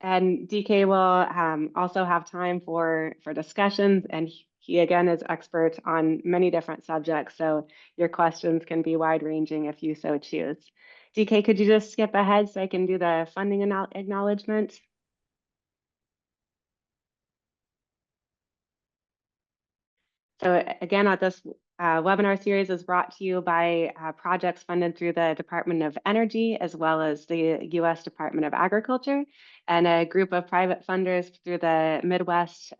And DK will also have time for discussions, and he again is expert on many different subjects, so your questions can be wide-ranging if you so choose. DK, could you just skip ahead so I can do the funding acknowledgement? So again, this webinar series is brought to you by projects funded through the Department of Energy, as well as the U.S. Department of Agriculture, and a group of private funders through the Midwest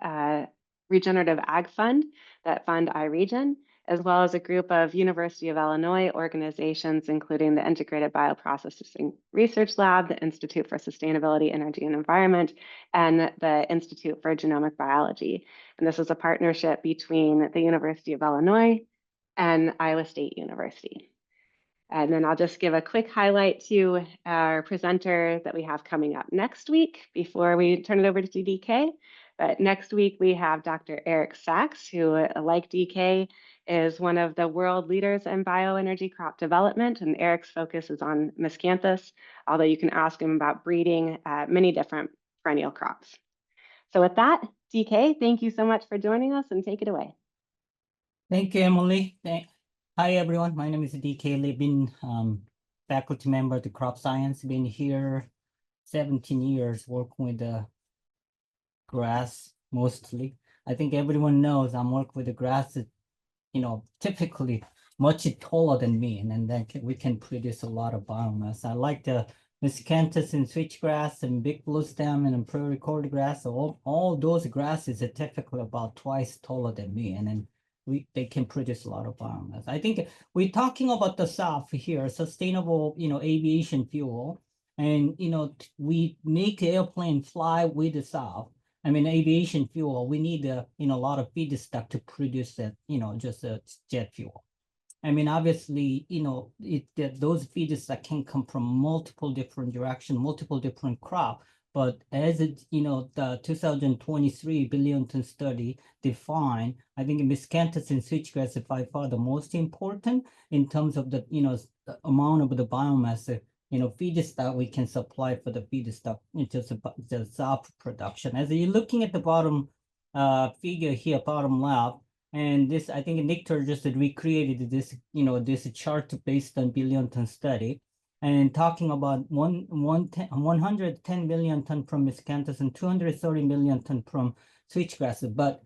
Regenerative Ag Fund that fund iRegion, as well as a group of University of Illinois organizations, including the Integrated Bioprocessing Research Lab, the Institute for Sustainability, Energy and Environment, and the Institute for Genomic Biology. And this is a partnership between the University of Illinois and Iowa State University. And then I'll just give a quick highlight to our presenter that we have coming up next week before we turn it over to DK. But next week we have Dr. Eric Sachs, who, like DK, is one of the world leaders in bioenergy crop development. And Eric's focus is on Miscanthus, although you can ask him about breeding many different perennial crops. So with that, DK, thank you so much for joining us, and take it away. Thank you, Emily. Hi, everyone. My name is DK Lee. Been faculty member of the crop science. Been here 17 years working with the grass mostly. I think everyone knows I'm working with the grass, typically much taller than me, and then we can produce a lot of biomass. I like the Miscanthus and switchgrass and big blue stem and prairie cordgrass. All those grasses are typically about twice taller than me, and then they can produce a lot of biomass. I think we're talking about the SAF here, sustainable, aviation fuel, and we make the airplane fly with the SAF. I mean, aviation fuel, we need a lot of feedstock to produce that, just a jet fuel. I mean, obviously, those feedstock can come from multiple different directions, multiple different crop. But as it, the 2023 billion ton study defined, I think Miscanthus and switchgrass are by far the most important in terms of the, the amount of the biomass, feedstock we can supply for the feedstock into the SAF production. As you're looking at the bottom figure here, bottom left, and this, I think Victor just recreated this, this chart based on billion ton study, and talking about 110 million ton from Miscanthus and 230 million ton from switchgrass. But,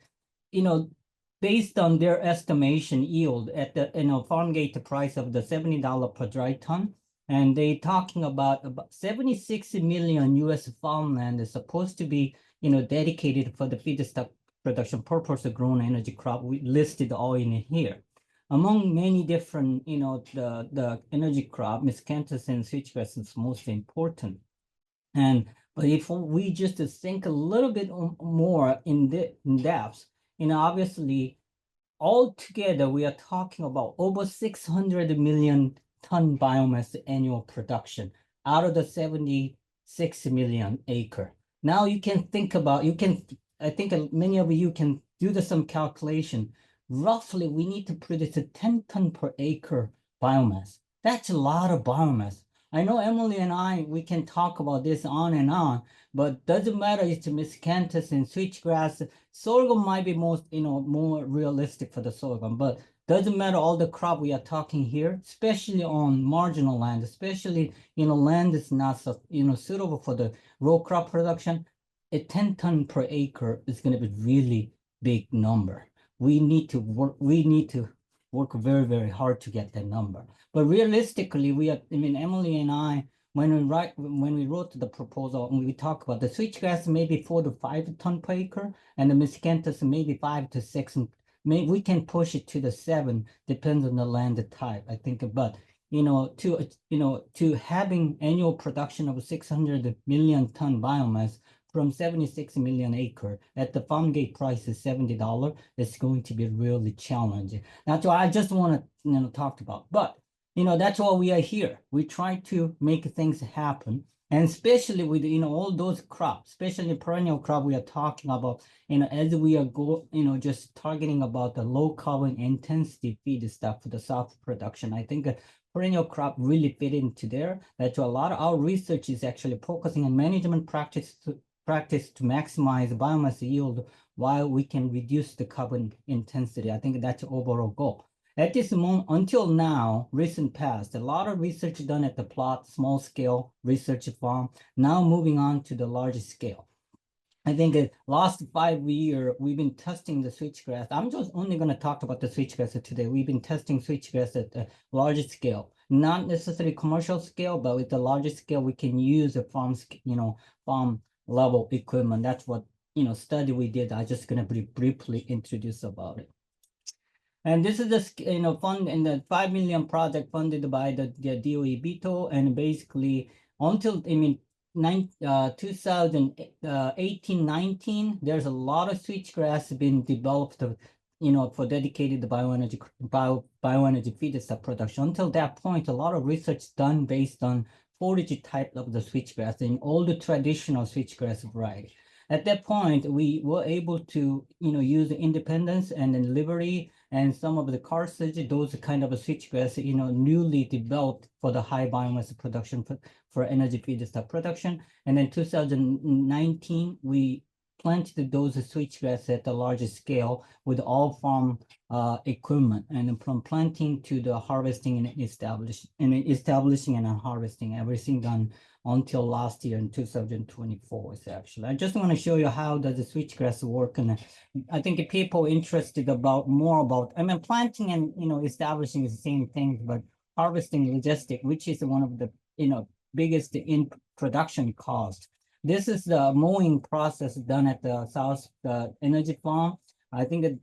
based on their estimation yield at the, farm gate price of the $70 per dry ton, and they talking about 76 million U.S. farmland is supposed to be, dedicated for the feedstock production purpose of grown energy crop. We listed all in here. Among many different, the energy crop, Miscanthus and switchgrass is most important. But if we just think a little bit more in depth, obviously, altogether we are talking about over 600 million ton biomass annual production out of the 76 million acre. Now you can think about, I think many of you can do some calculation. Roughly, we need to produce a 10 ton per acre biomass. That's a lot of biomass. I know Emily and I, we can talk about this on and on, but doesn't matter if it's Miscanthus and switchgrass. Sorghum might be most, more realistic for the sorghum, but doesn't matter all the crop we are talking here, especially on marginal land, especially, land that's not, suitable for the row crop production. A 10 ton per acre is going to be really big number. We need to work very, very hard to get that number. But realistically, Emily and I, when we wrote the proposal and we talk about the switchgrass, maybe 4 to 5 ton per acre, and the Miscanthus maybe 5 to 6. Maybe we can push it to the 7, depends on the land type, I think. But to having annual production of 600 million ton biomass from 76 million acre at the farm gate price is $70, it's going to be really challenging. That's what I just want to talk about. But that's why we are here. We try to make things happen, and especially with all those crops, especially perennial crop we are talking about. As we are just targeting about the low carbon intensity feedstock for the SAF production. I think perennial crop really fit into there. That's why a lot of our research is actually focusing on management practice practice to maximize biomass yield while we can reduce the carbon intensity. I think that's the overall goal. At this moment, until now, recent past, a lot of research done at the plot, small scale research farm, now moving on to the large scale. I think last 5 years, we've been testing the switchgrass. I'm just only going to talk about the switchgrass today. We've been testing switchgrass at a large scale, not necessarily commercial scale, but with the largest scale, we can use a farm, farm level equipment. That's what, study we did. I'm just going to briefly introduce about it. And this is the fund in the 5 million project funded by the DOE BITO, and basically until 2018-19, there's a lot of switchgrass been developed, for dedicated bioenergy feedstock production. Until that point, a lot of research done based on forage type of the switchgrass in all the traditional switchgrass variety. At that point, we were able to, use the Independence and then Liberty and some of the Carthage, those kind of a switchgrass, newly developed for the high biomass production for energy feedstock production. And then 2019, we planted those switchgrass at the largest scale with all farm equipment, and from planting to the harvesting and establishing and harvesting, everything done until last year in 2024 is actually. I just want to show you how does the switchgrass work, and I think people interested more about, planting and establishing is the same thing, but harvesting logistic, which is one of the biggest in production cost. This is the mowing process done at the South Energy Farm. I think that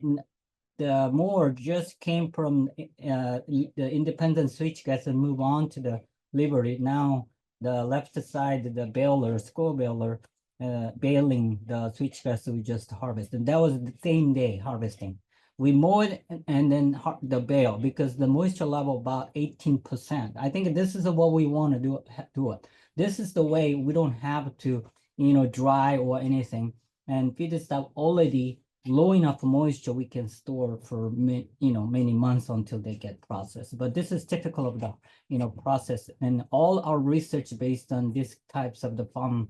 the mower just came from the Independent switchgrass and move on to the Liberty. Now the left side, the baler, score baler, baling the switchgrass we just harvested. And that was the same day harvesting. We mowed and then the bale, because the moisture level about 18%. I think this is what we want to do it. This is the way we don't have to, dry or anything. And feedstock already low enough moisture we can store for many months until they get processed. But this is typical of the process, and all our research based on these types of the farm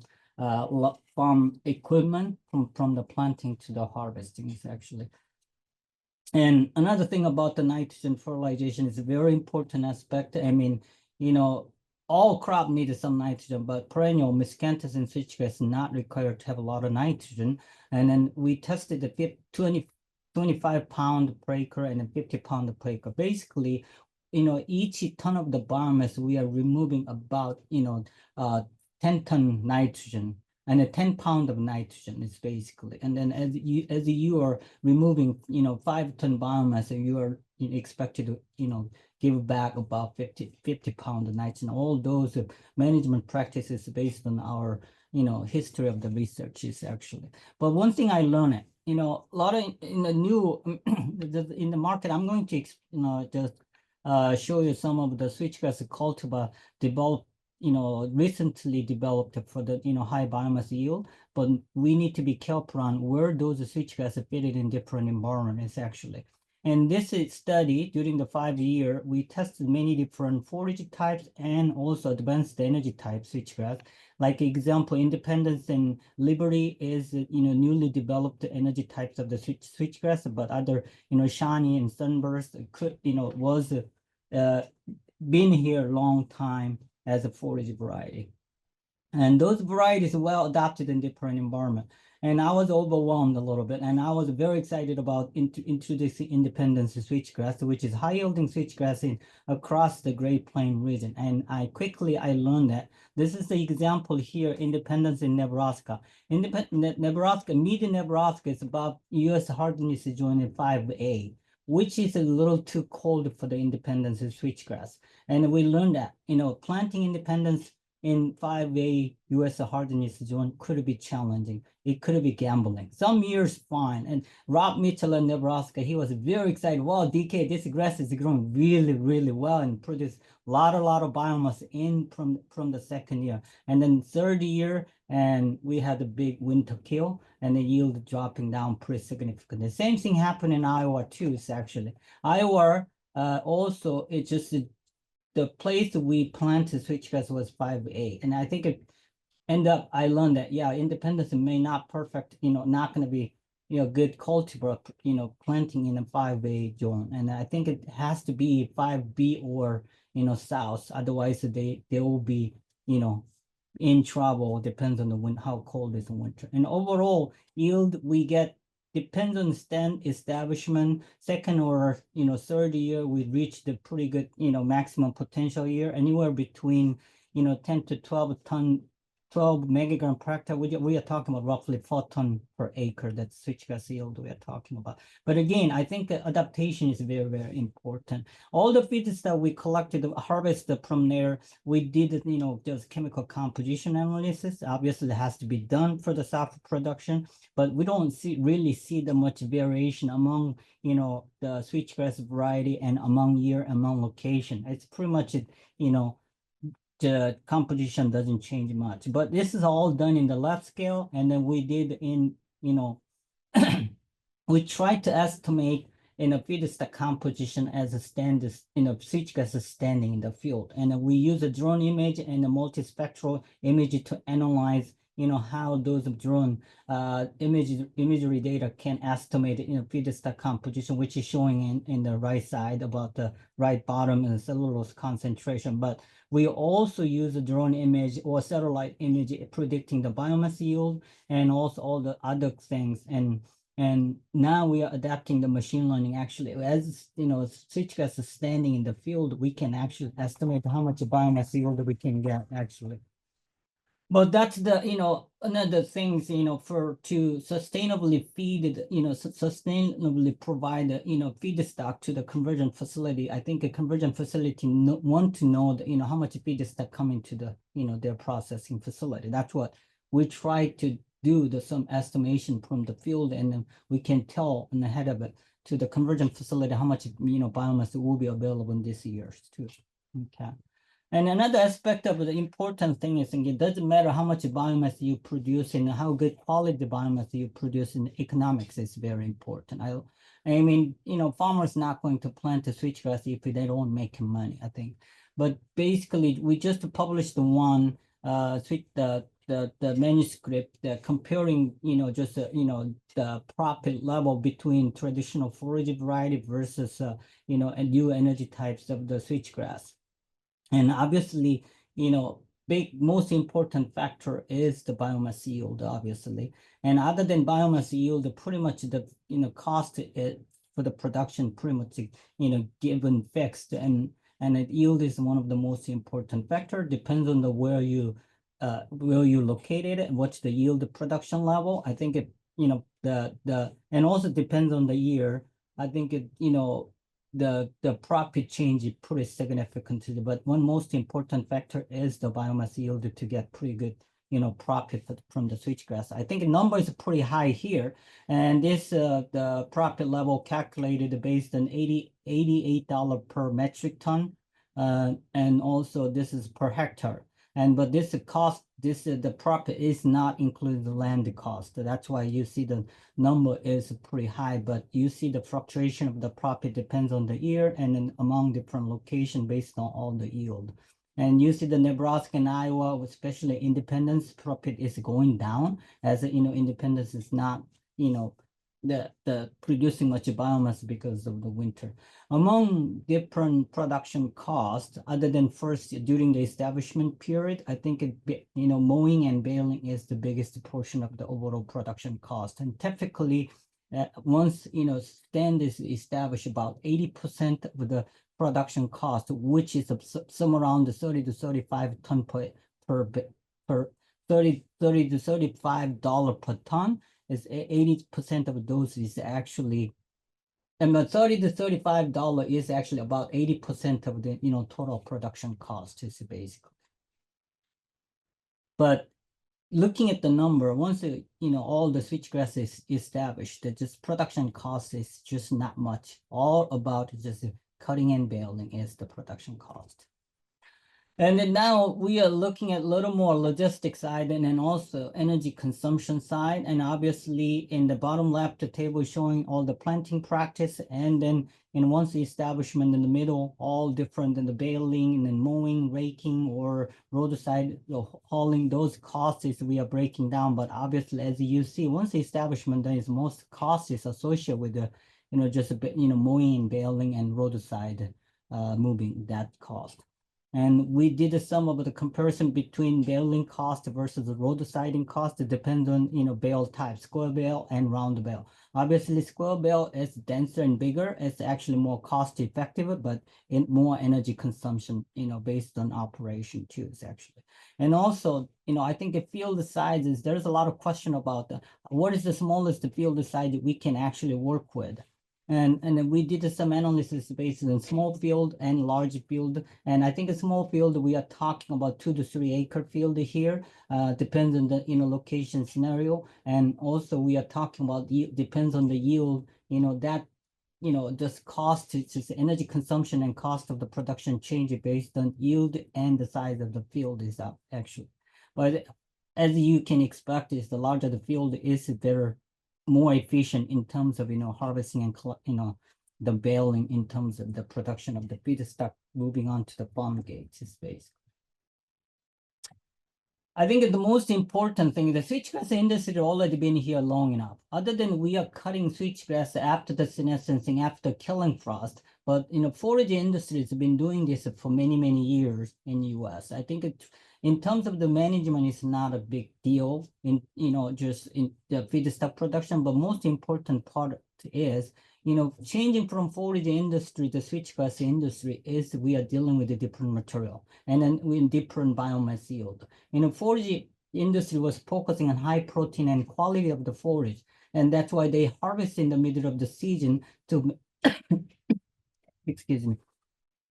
equipment from the planting to the harvesting is actually. And another thing about the nitrogen fertilization is a very important aspect. All crop needed some nitrogen, but perennial Miscanthus and Switchgrass not required to have a lot of nitrogen. And then we tested the 25 pound per acre and then 50 pound per acre. Basically, each ton of the biomass, we are removing about, 10 ton nitrogen, and a 10 pound of nitrogen is basically. And then as you are removing, 5 ton biomass, you are expected to, give back about 50 pound of nitrogen. All those management practices based on our, history of the research is actually. But one thing I learned, a lot of in the new in the market, I'm going to just show you some of the switchgrass cultivar developed, recently developed for the high biomass yield. But we need to be careful on where those switchgrass fitted in different environments actually. And this study, during the 5 year, we tested many different forage types and also advanced energy type switchgrass. Like example, Independence and Liberty is, newly developed energy types of the switchgrass, but other, Shani and Sunburst could, was been here a long time as a forage variety. And those varieties are well adapted in different environment. And I was overwhelmed a little bit, and I was very excited about introducing Independence switchgrass, which is high yielding switchgrass across the Great Plains region. And I learned that this is the example here, Independence in Nebraska. Nebraska, mid-Nebraska is about U.S. hardiness zone in 5A, which is a little too cold for the Independence switchgrass. And we learned that, planting Independence in 5A U.S. hardiness zone could be challenging. It could be gambling. Some years fine. And Rob Mitchell in Nebraska, he was very excited. Wow, DK, this grass is growing really, really well and produce a lot of biomass in from the second year. And then third year, and we had a big winter kill and the yield dropping down pretty significantly. The same thing happened in Iowa too, actually. Iowa also, it's just the place we planted switchgrass was 5A. And I think I learned that, yeah, independence may not perfect, not going to be, good cultivar, planting in a 5A zone. And I think it has to be 5B or, south. Otherwise, they will be, in trouble. Depends on the wind, how cold is the winter. And overall yield we get depends on stand establishment. Second or third year, we reach the pretty good maximum potential year, anywhere between 10 to 12 megagram per hectare. We are talking about roughly 4 ton per acre. That's switchgrass yield we are talking about. But again, I think adaptation is very, very important. All the feeds that we collected, harvested from there, we did, just chemical composition analysis. Obviously, it has to be done for the soft production, but we don't really see that much variation among, the switchgrass variety and among year, among location. It's pretty much, the composition doesn't change much. But this is all done in the left scale, and then we did in, we tried to estimate feedstock composition as a standard, switchgrass is standing in the field. And we use a drone image and a multispectral image to analyze, how those drone imagery data can estimate, feedstock composition, which is showing in the right side about the right bottom and cellulose concentration. But we also use a drone image or satellite image predicting the biomass yield and also all the other things. And now we are adapting the machine learning. Actually, as switchgrass is standing in the field, we can actually estimate how much biomass yield we can get actually. But that's the, another things, to sustainably feed, sustainably provide, feedstock to the conversion facility. I think a conversion facility want to know, how much feedstock coming to the, their processing facility. That's what we try to do, some estimation from the field, and then we can tell in ahead of it to the conversion facility how much, biomass will be available in this year too. Okay. And another aspect of the important thing is, it doesn't matter how much biomass you produce and how good quality biomass you produce, in economics is very important. I mean, farmers not going to plant a switchgrass if they don't make money, I think. But basically, we just published the one the manuscript comparing, just the profit level between traditional forage variety versus and new energy types of the switchgrass. And obviously, most important factor is the biomass yield, obviously. And other than biomass yield, pretty much the cost for the production pretty much given fixed, and the yield is one of the most important factor. Depends on the where you located it, what's the yield production level. I think it and also depends on the year. I think it the profit change is pretty significantly, but one most important factor is the biomass yield to get pretty good, profit from the switchgrass. I think the number is pretty high here, and this the profit level calculated based on $88 per metric ton, and also this is per hectare. But this cost, the profit is not including the land cost. That's why you see the number is pretty high, but you see the fluctuation of the profit depends on the year and then among different locations based on all the yield. And you see the Nebraska and Iowa, especially Independence, profit is going down as Independence is not, the producing much biomass because of the winter. Among different production costs, other than first during the establishment period, I think mowing and baling is the biggest portion of the overall production cost. And typically, once stand is established, about 80% of the production cost, which is somewhere around the 30 to 35 ton per $30 to $35 per ton, is 80% of those is actually, and the $30 to $35 is actually about 80% of the total production cost is basically. But looking at the number, once all the switchgrass is established, that just production cost is just not much. All about just cutting and baling is the production cost. And then now we are looking at a little more logistic side and then also energy consumption side. And obviously in the bottom left, the table is showing all the planting practice. And then in once the establishment in the middle, all different in the baling and then mowing, raking, or roadside hauling, those costs we are breaking down. But obviously, as you see, once the establishment, there is most costs is associated with the, just a bit, mowing and baling and roadside moving that cost. And we did some of the comparison between baling cost versus the roadsiding cost. It depends on, bale type, square bale and round bale. Obviously, square bale is denser and bigger. It's actually more cost effective, but in more energy consumption, based on operation too, actually. And also, I think the field sizes, there's a lot of question about what is the smallest field size we can actually work with. And then we did some analysis based on small field and large field. And I think a small field, we are talking about 2 to 3 acre field here, depends on the location scenario. And also we are talking about depends on the yield, that this cost, it's just energy consumption and cost of the production change based on yield and the size of the field is up actually. But as you can expect, is the larger the field is, better, more efficient in terms of harvesting and the baling in terms of the production of the feedstock moving on to the farm gates space. I think the most important thing, the switchgrass industry has already been here long enough. Other than we are cutting switchgrass after the senescence, after killing frost, but forage industry has been doing this for many, many years in the US. I think in terms of the management, it's not a big deal in, just in the feedstock production, but most important part is, changing from forage industry to switchgrass industry is we are dealing with a different material and then with different biomass yield. Forage industry was focusing on high protein and quality of the forage, and that's why they harvest in the middle of the season to, excuse me,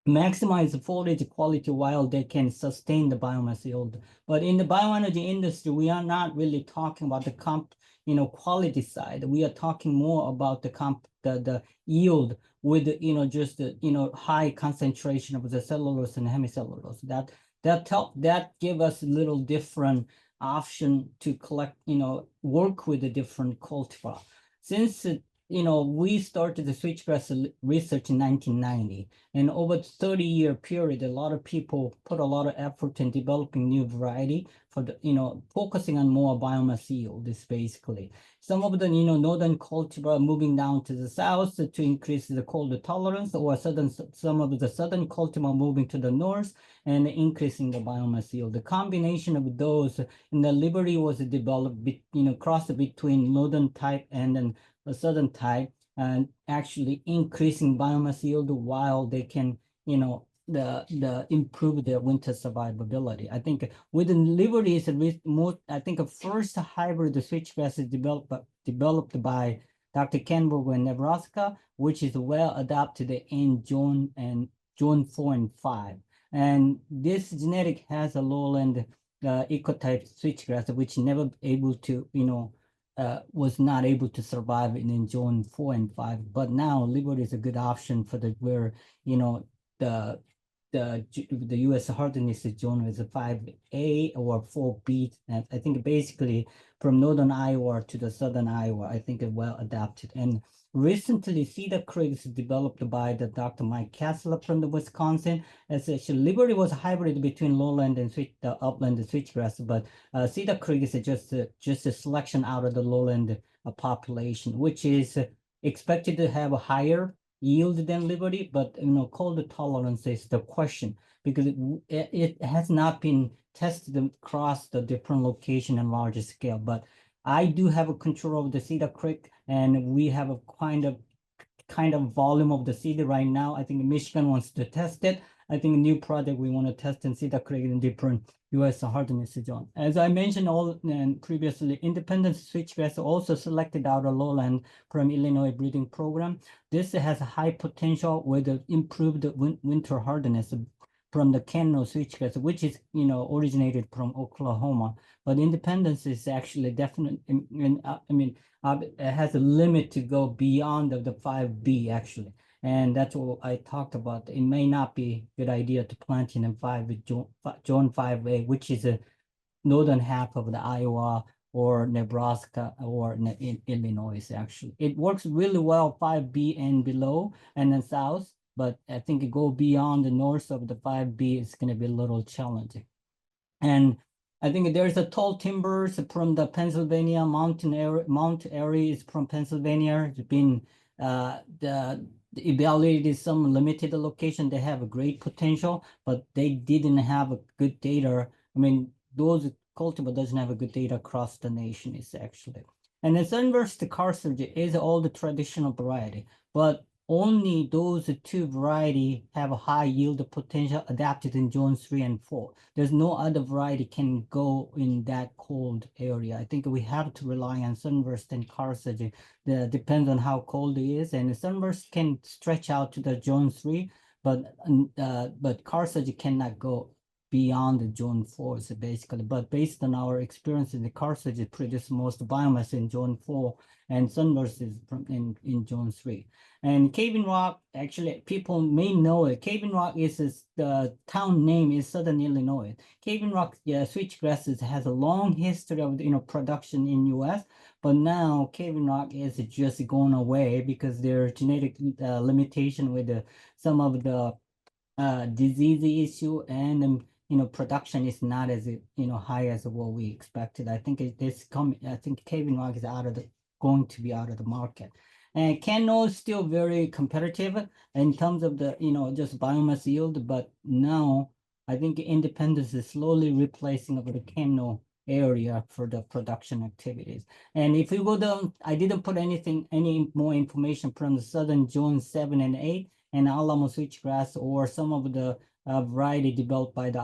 maximize the forage quality while they can sustain the biomass yield. But in the bioenergy industry, we are not really talking about the quality side. We are talking more about the yield with, just the, high concentration of the cellulose and hemicellulose. That give us a little different option to collect, work with a different cultivar. Since we started the switchgrass research in 1990, and over 30-year period, a lot of people put a lot of effort in developing new variety for the, focusing on more biomass yield. This basically some of the northern cultivar moving down to the south to increase the cold tolerance, or some of the southern cultivar moving to the north and increasing the biomass yield. The combination of those in the Liberty was developed, crossed between northern type and then a southern type, and actually increasing biomass yield while they can, the improve their winter survivability. I think within Liberty is more, I think a first hybrid switchgrass is developed by Dr. Kenberg in Nebraska, which is well adapted in Zone 4 and 5. And this genetic has a lowland ecotype switchgrass, which never able to, was not able to survive in Zone 4 and 5. But now Liberty is a good option for where, the U.S. hardness zone is a 5A or 4B. And I think basically from northern Iowa to the southern Iowa, I think it's well adapted. And recently, Cedar Creek is developed by the Dr. Mike Kessler from the Wisconsin. As Liberty was a hybrid between lowland and the upland switchgrass, but Cedar Creek is just a selection out of the lowland population, which is expected to have a higher yield than Liberty, but cold tolerance is the question because it has not been tested across the different location and larger scale. But I do have a control of the Cedar Creek, and we have a kind of volume of the cedar right now. I think Michigan wants to test it. I think a new project we want to test in Cedar Creek in different U.S. hardness zone. As I mentioned previously, independent switchgrass also selected out of lowland from Illinois breeding program. This has a high potential with improved winter hardness from the Canno switchgrass, which is originated from Oklahoma. But Independence is actually definitely, it has a limit to go beyond of the 5B actually. And that's what I talked about. It may not be a good idea to plant in zone 5A, which is a northern half of the Iowa or Nebraska or in Illinois, actually. It works really well 5B and below and then south, but I think it go beyond the north of the 5B, it's going to be a little challenging. And I think there's a tall timbers from the Pennsylvania Mount Airy is from Pennsylvania. It's been the evaluated some limited location. They have a great potential, but they didn't have a good data. I mean, those cultivar doesn't have a good data across the nation, is actually. And the Sunburst Carthage is all the traditional variety, but only those two variety have a high yield potential adapted in zone 3 and 4. There's no other variety can go in that cold area. I think we have to rely on Sunburst and Carthage. Depends on how cold it is, and the Sunburst can stretch out to the zone 3, but Carthage cannot go beyond the zone 4, so basically. But based on our experience in the Carthage, it produces most biomass in zone 4, and Sunburst is in zone 3. And Caving Rock, actually, people may know it. Caving Rock is the town name is Southern Illinois. Caving Rock, yeah, switchgrass has a long history of production in U.S., but now Caving Rock is just going away because there are genetic limitation with some of the disease issue, and production is not as high as what we expected. I think I think Caving Rock is going to be out of the market. And Cano is still very competitive in terms of the, just biomass yield, but now I think Independence is slowly replacing of the Cano area for the production activities. And if we go down, I didn't put any more information from the Southern Zone 7 and 8 and Alamo switchgrass or some of the variety developed by the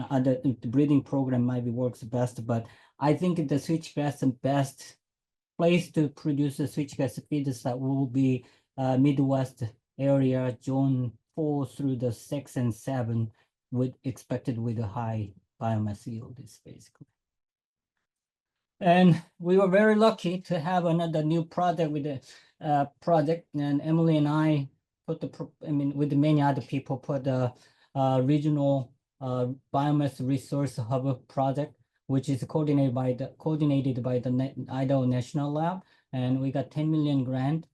other breeding program maybe works best, but I think the switchgrass the best place to produce a switchgrass feeds that will be Midwest area, zone 4 through the 6 and 7, expected with a high biomass yield is basically. And we were very lucky to have another new project with the project, and Emily and I put with many other people put the regional biomass resource hub project, which is coordinated by the Idaho National Lab, and we got 10 million grant.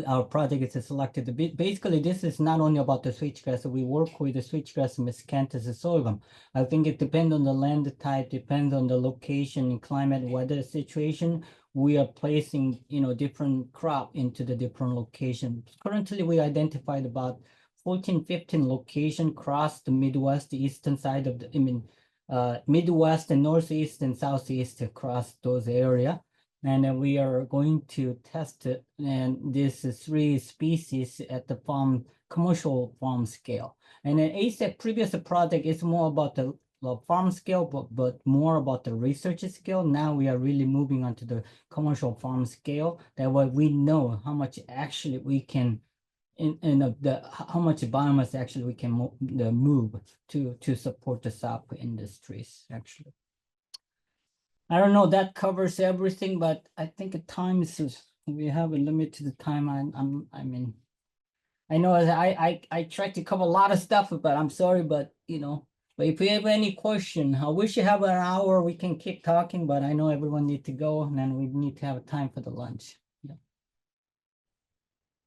Our project is selected. Basically, this is not only about the switchgrass. We work with the switchgrass, Miscanthus, sorghum. I think it depends on the land type, depends on the location, climate, weather situation. We are placing, different crop into the different locations. Currently, we identified about 14, 15 locations across the Midwest, the eastern side of the, Midwest and Northeast and Southeast across those areas. And we are going to test it, and this is 3 species at the commercial farm scale. And then ASAP previous project is more about the farm scale, but more about the research scale. Now we are really moving on to the commercial farm scale. That way we know how much actually we can, how much biomass actually we can move to support the SAP industries actually. I don't know, that covers everything, but I think at times we have a limit to the time. I mean, I know I tried to cover a lot of stuff, but I'm sorry, but but if you have any question, I wish you have an hour, we can keep talking, but I know everyone need to go, and then we need to have time for the lunch. Yeah.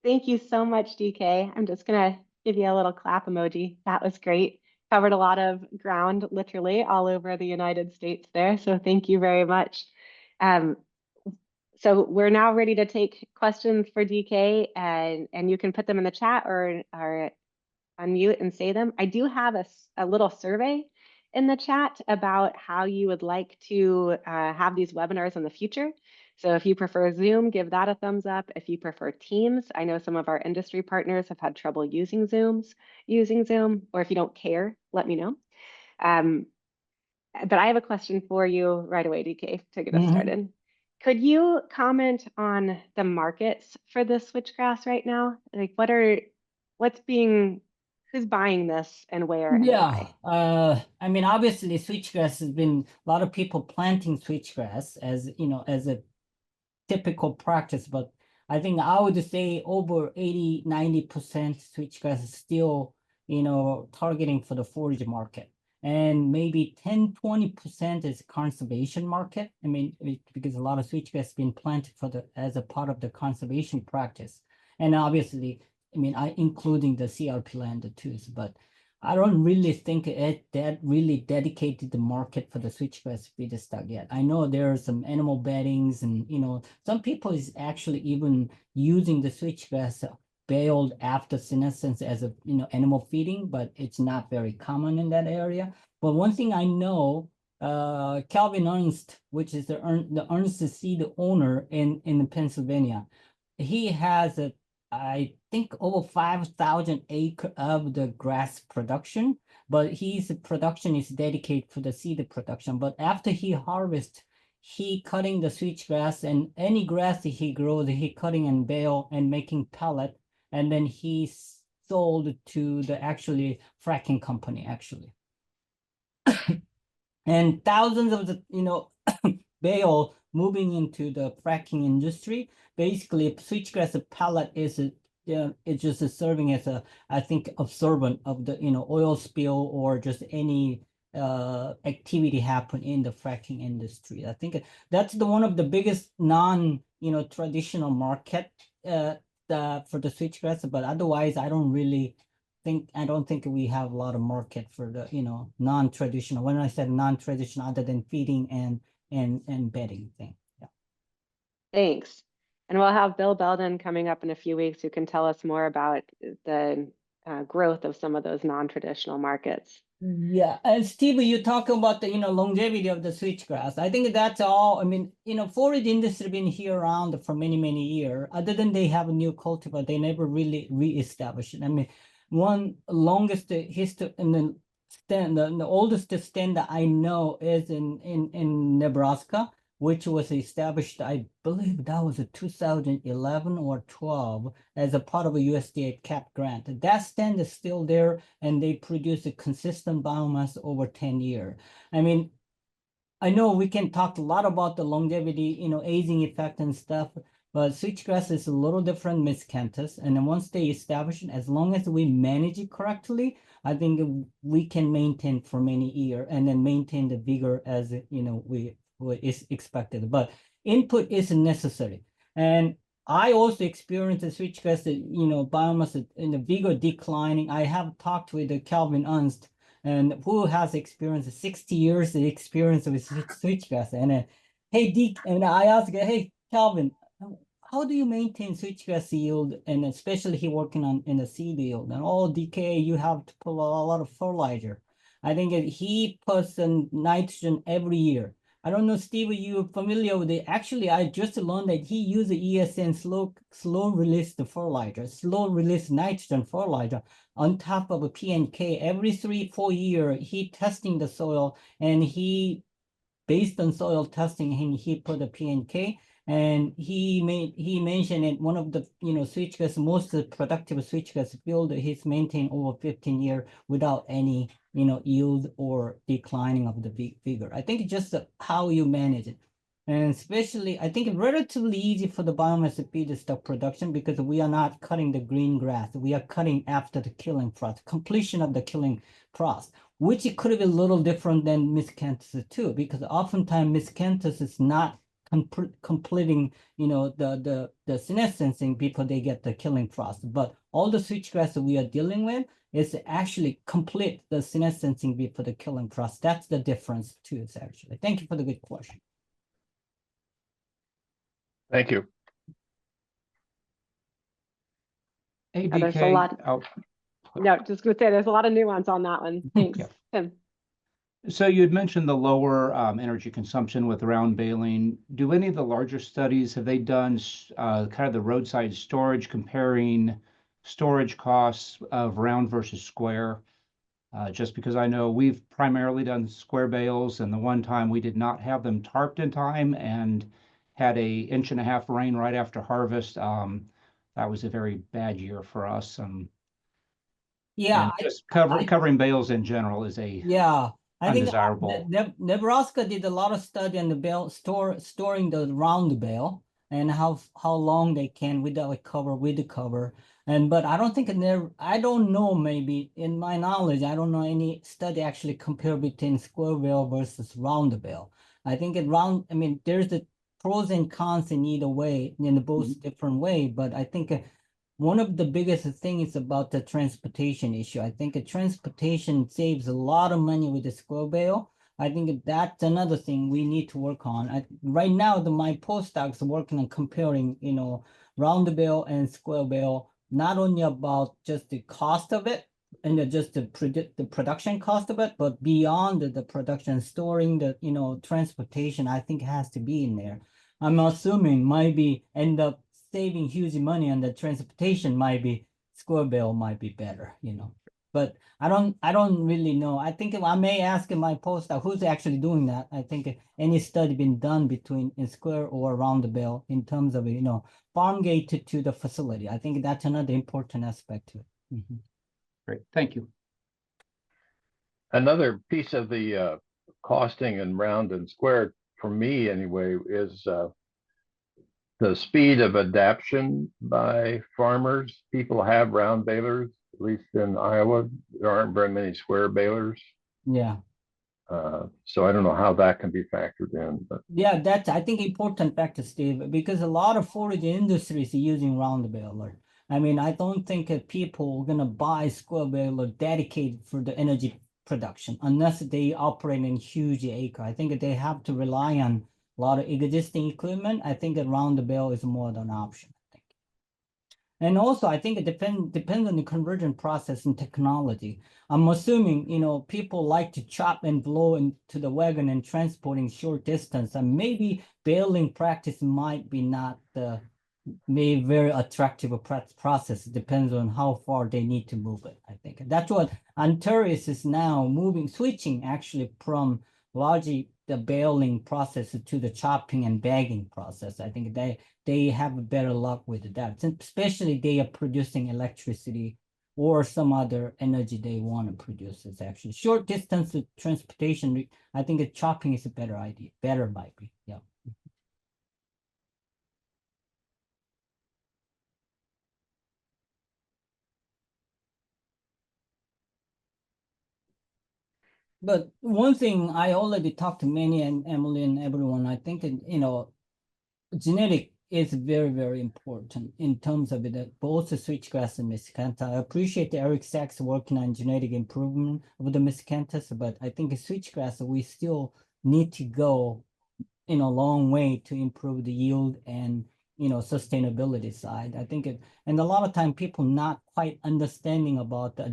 Thank you so much, DK. I'm just gonna give you a little clap emoji. That was great. Covered a lot of ground, literally all over the United States there. So thank you very much. So we're now ready to take questions for DK, and you can put them in the chat or unmute and say them. I do have a little survey in the chat about how you would like to have these webinars in the future. So if you prefer Zoom, give that a thumbs up. If you prefer Teams, I know some of our industry partners have had trouble using Zoom, or if you don't care, let me know. But I have a question for you right away, DK, to get us started. Could you comment on the markets for this switchgrass right now? Like who's buying this and where and why? I mean, obviously switchgrass has been a lot of people planting switchgrass as a typical practice, but I think I would say over 80, 90% switchgrass is still, targeting for the forage market. And maybe 10, 20% is conservation market. I mean, because a lot of switchgrass has been planted as a part of the conservation practice. And obviously, I mean, including the CRP land too, but I don't really think that really dedicated the market for the switchgrass feedstock yet. I know there are some animal beddings and, some people is actually even using the switchgrass baled after senescence as a, animal feeding, but it's not very common in that area. But one thing I know, Calvin Ernst, which is the Ernst seed owner in Pennsylvania, he has I think over 5,000 acres of the grass production, but his production is dedicated to the seed production. But after he harvests, he cutting the switchgrass and any grass he grows, he cutting and bale and making pellet, and then he sold to the actually fracking company actually. And thousands of the bale moving into the fracking industry. Basically, switchgrass pellet is it's just serving as a, I think, absorbent of the oil spill or just any activity happen in the fracking industry. I think that's one of the biggest traditional market for the switchgrass. But otherwise, I don't think we have a lot of market for the non-traditional. When I said non-traditional, other than feeding and bedding thing. Yeah. Thanks. And we'll have Bill Belden coming up in a few weeks who can tell us more about the growth of some of those non-traditional markets. Yeah, and Steve, you talk about the longevity of the switchgrass. I think that's all. I mean, forage industry been here around for many years. Other than they have a new cultivar, they never really re-established it. I mean, one longest history and then the oldest stand that I know is in Nebraska, which was established, I believe that was 2011 or 12 as a part of a USDA CAP grant. That stand is still there and they produce a consistent biomass over 10 years. I mean, I know we can talk a lot about the longevity, aging effect and stuff, but switchgrass is a little different Miscanthus. And then once they establish it, as long as we manage it correctly, I think we can maintain for many years and then maintain the vigor as, what is expected, but input is necessary. And I also experienced the switchgrass, biomass in the vigor declining. I have talked with Calvin Ernst, and who has experienced 60 years of experience with switchgrass. And hey, Dick, and I asked, hey, Calvin, how do you maintain switchgrass yield? And especially he working in the seed yield. And DK, you have to pull a lot of fertilizer. I think he puts in nitrogen every year. I don't know, Steve, you're familiar with it. Actually, I just learned that he uses ESN slow release the fertilizer, slow release nitrogen fertilizer on top of a P&K. Every 3-4 years, he testing the soil, and based on soil testing, he put a P&K. And he mentioned it, one of the switchgrass, most productive switchgrass field, he's maintained over 15 years without any yield or declining of the vigor. I think just how you manage it. And especially, I think it's relatively easy for the biomass feedstock production because we are not cutting the green grass. We are cutting after the killing process, completion of the killing process, which it could be a little different than Miscanthus too, because oftentimes Miscanthus is not completing, the senescence before they get the killing process. But all the switchgrass that we are dealing with is actually complete the senescence before the killing process. That's the difference too, actually. Thank you for the good question. Thank you. Hey, There's a lot. No, just gonna say there's a lot of nuance on that one. Thanks, Yeah. Tim. So you had mentioned the lower energy consumption with round baling. Do any of the larger studies, have they done kind of the roadside storage, comparing storage costs of round versus square? Just because I know we've primarily done square bales, and the one time we did not have them tarped in time and had 1.5 inches of rain right after harvest. That was a very bad year for us. Yeah, just covering bales in general is I think undesirable. Nebraska did a lot of study on the bale storing the round bale. and how long they can without a cover, with the cover. But I don't think I don't know, maybe in my knowledge, I don't know any study actually compare between square bale versus round bale. I think I mean, there's the pros and cons in either way, in both different way, but I think one of the biggest things is about the transportation issue. I think transportation saves a lot of money with the square bale. I think that's another thing we need to work on. Right now, my postdocs are working on comparing, round bale and square bale, not only about just the cost of it and just the production cost of it, but beyond the production, storing the, transportation, I think has to be in there. I'm assuming maybe end up saving huge money on the transportation, might be square bale might be better. But I don't really know. I think I may ask in my postdoc who's actually doing that. I think any study been done between in square or around the bale in terms of farm gate to the facility. I think that's another important aspect to it. Great, thank you. Another piece of the costing and round and square, for me anyway, is the speed of adaptation by farmers. People have round balers, at least in Iowa. There aren't very many square balers. Yeah. So I don't know how that can be factored in, but yeah, that's I think important factor, Steve, because a lot of forage industries are using round baler. I mean, I don't think people are gonna buy square baler dedicated for the energy production unless they operate in huge acre. I think they have to rely on a lot of existing equipment. I think a round bale is more than an option. And also, I think it depends on the conversion process and technology. I'm assuming, people like to chop and blow into the wagon and transporting short distance, and maybe baling practice might be not the maybe very attractive process. It depends on how far they need to move it, I think. That's what Antares is now switching actually from largely the baling process to the chopping and bagging process. I think they have better luck with that, especially they are producing electricity or some other energy they want to produce. It's actually short distance transportation. I think chopping is a better idea, might be, yeah. But one thing I already talked to Manny and Emily and everyone, I think, genetic is very, very important in terms of both the switchgrass and miscanthus. I appreciate Eric Sachs working on genetic improvement of the miscanthus, but I think switchgrass, we still need to go in a long way to improve the yield and sustainability side. I think and a lot of time people not quite understanding about the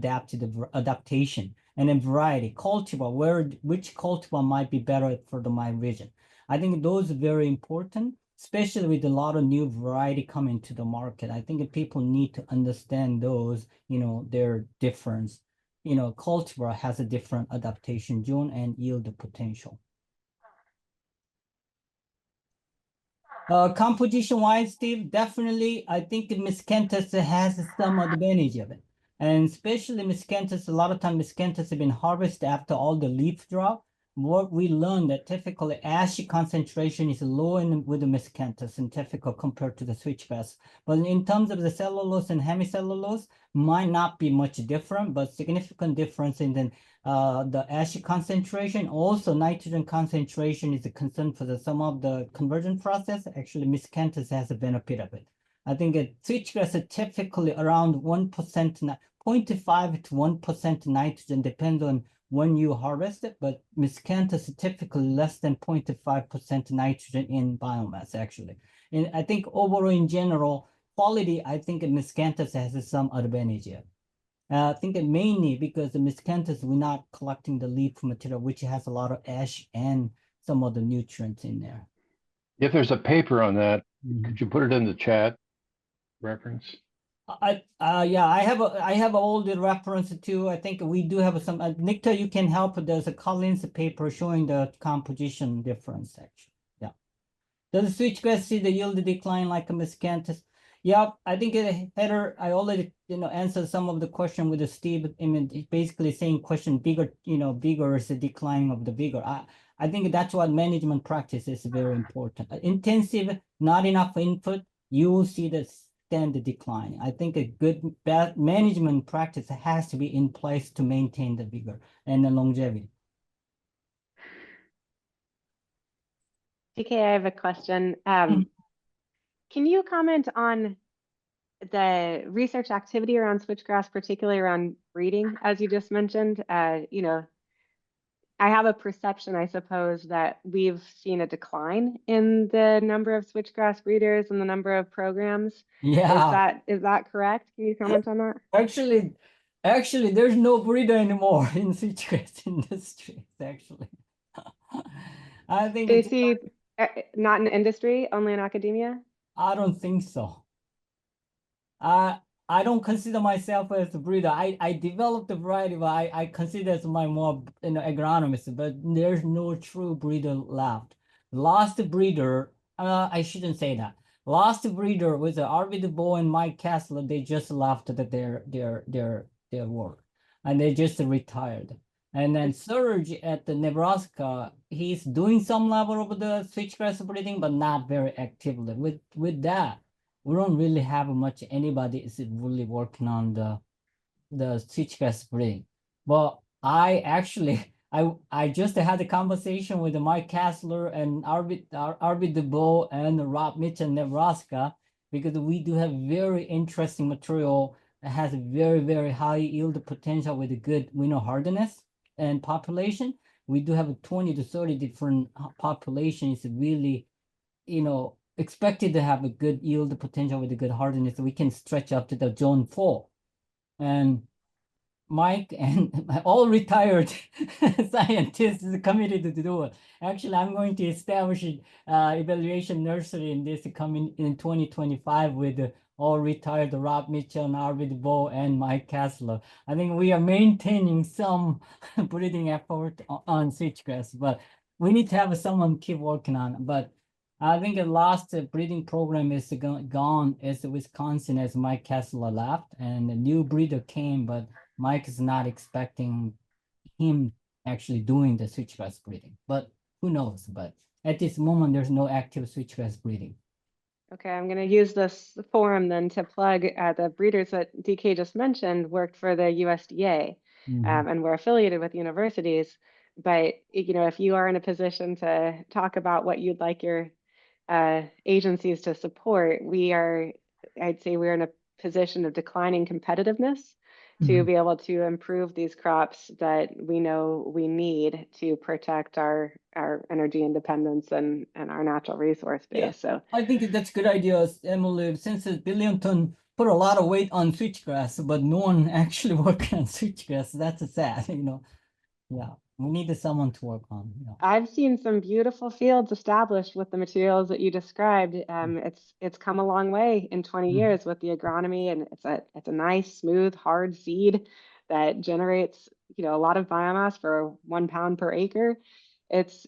adaptation and then variety cultivar, which cultivar might be better for my region. I think those are very important, especially with a lot of new variety coming to the market. I think people need to understand those, their difference. Cultivar has a different adaptation zone and yield potential. Composition-wise, Steve, definitely, I think Miscanthus has some advantage of it. And especially Miscanthus, a lot of times Miscanthus have been harvested after all the leaf drop. What we learned that typically ash concentration is low with the Miscanthus and typical compared to the switchgrass. But in terms of the cellulose and hemicellulose, might not be much different, but significant difference in the ash concentration. Also, nitrogen concentration is a concern for some of the conversion process. Actually, Miscanthus has a benefit of it. I think switchgrass are typically around 1%, 0.5 to 1% nitrogen, depends on when you harvest it, but Miscanthus is typically less than 0.5% nitrogen in biomass, actually. And I think overall, in general, quality, I think Miscanthus has some advantage here. I think mainly because the Miscanthus, we're not collecting the leaf material, which has a lot of ash and some of the nutrients in there. if there's a paper on that, could you put it in the chat reference? Yeah, I have all the reference too. I think we do have some. Nikta, you can help. There's a Collins paper showing the composition difference actually. Yeah. Does the switchgrass see the yield decline like a Miscanthus? Yeah, I think header. I already answered some of the question with the Steve. I mean, basically saying question bigger. Bigger is the decline of the bigger. I think that's what management practice is very important. Intensive, not enough input, you will see the standard decline. I think a good management practice has to be in place to maintain the vigor and the longevity. DK, I have a question. Can you comment on the research activity around switchgrass, particularly around breeding, as you just mentioned? You know, I have a perception, I suppose, that we've seen a decline in the number of switchgrass breeders and the number of programs. Yeah. Is that correct? Can you comment on that? Actually, there's no breeder anymore in switchgrass industry. Actually, I think Do you it's. see not in industry, only in academia? I don't think so. I don't consider myself as a breeder. I developed a variety, but I consider as my more agronomist. But there's no true breeder left. Last breeder, I shouldn't say that. Last breeder was Arvid Bow and Mike Kessler. They just left their work, and they just retired. And then Serge at the Nebraska, he's doing some level of the switchgrass breeding, but not very actively. With that, we don't really have much anybody is really working on the switchgrass breeding. But I actually I just had a conversation with Mike Kessler and Arvid DeBow and Rob Mitchell, Nebraska, because we do have very interesting material that has very, very high yield potential with a good hardness and population. We do have 20 to 30 different populations really, expected to have a good yield potential with a good hardness. We can stretch up to the zone 4. And Mike and all retired scientists committed to do it. Actually, I'm going to establish evaluation nursery in this coming in 2025 with all retired Rob Mitchell, Arvid Bow, and Mike Kessler. I think we are maintaining some breeding effort on switchgrass, but we need to have someone keep working on it. But I think the last breeding program is gone is Wisconsin as Mike Kessler left, and a new breeder came, but Mike is not expecting him actually doing the switchgrass breeding, but who knows? But at this moment, there's no active switchgrass breeding. Okay, I'm going to use this forum then to plug the breeders that DK just mentioned worked for the USDA and we're affiliated with universities. But if you are in a position to talk about what you'd like your agencies to support, I'd say we're in a position of declining competitiveness to be able to improve these crops that we know we need to protect our energy independence and our natural resource base. Yeah. So I think that's a good idea, Emily. Since Billington put a lot of weight on switchgrass, but no one actually working on switchgrass. That's sad, Yeah, we need someone to work on. I've seen some beautiful fields established with the materials that you described. It's come a long way in 20 years with the agronomy, and it's a nice, smooth, hard seed that generates a lot of biomass for 1 pound per acre. It's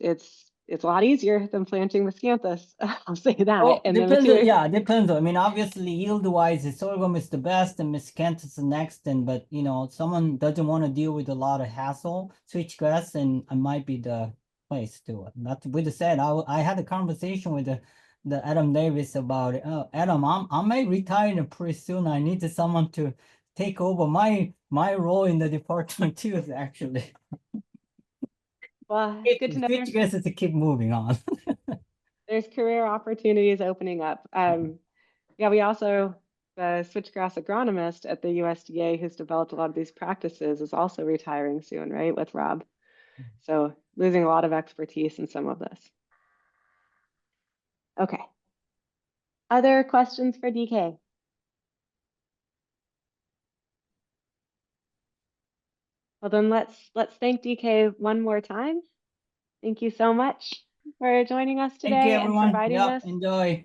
a lot easier than planting Miscanthus. I'll say that. Oh, And depends. Yeah, depends. I mean, obviously, yield-wise, sorghum is the best, and Miscanthus is the next. But someone doesn't want to deal with a lot of hassle. Switchgrass, and it might be the place to it. That with said, I had a conversation with the Adam Davis about it. Adam, I may retire pretty soon. I need someone to take over my role in the department too. Actually, well, it's good to know. Switchgrass is to keep moving on. There's career opportunities opening up. Yeah, we also, the switchgrass agronomist at the USDA who's developed a lot of these practices is also retiring soon, right, with Rob. So losing a lot of expertise in some of this. Okay. Other questions for DK? Well, then let's thank DK one more time. Thank you so much for joining us today. Thank you, everyone. And providing this. Enjoy.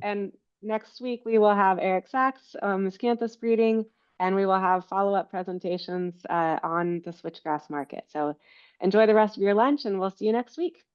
And next week we will have Eric Sachs, Miscanthus breeding, and we will have follow-up presentations on the switchgrass market. So enjoy the rest of your lunch, and we'll see you next week.